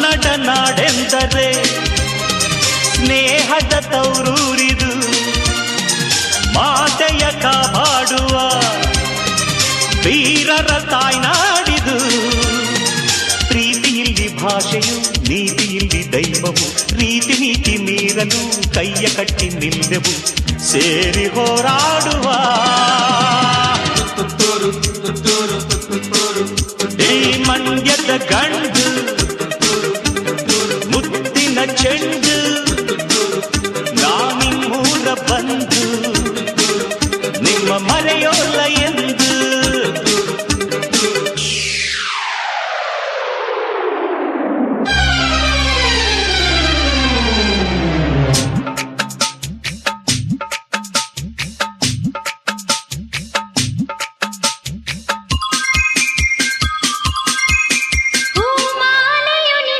ಕನ್ನಡ ನಾಡೆಂದರೆ ಸ್ನೇಹದ ತೌರೂರಿದು, ಮಾತೆಯ ಕಾಪಾಡುವ ವೀರರ ತಾಯ್ನಾಡಿದು. ಪ್ರೀತಿಯಲ್ಲಿ ಭಾಷೆಯು, ನೀತಿಯಲ್ಲಿ ದೈವವು, ರೀತಿ ನೀತಿ ಮೀರಲು ಕೈಯ ಕಟ್ಟಿ ನಿಲ್ಲೆವು, ಸೇರಿ ಹೋರಾಡುವ. ಈ ಮಂಡ್ಯದ ಗಂಡು ಮುತ್ತಿನ ಚೆಂಡು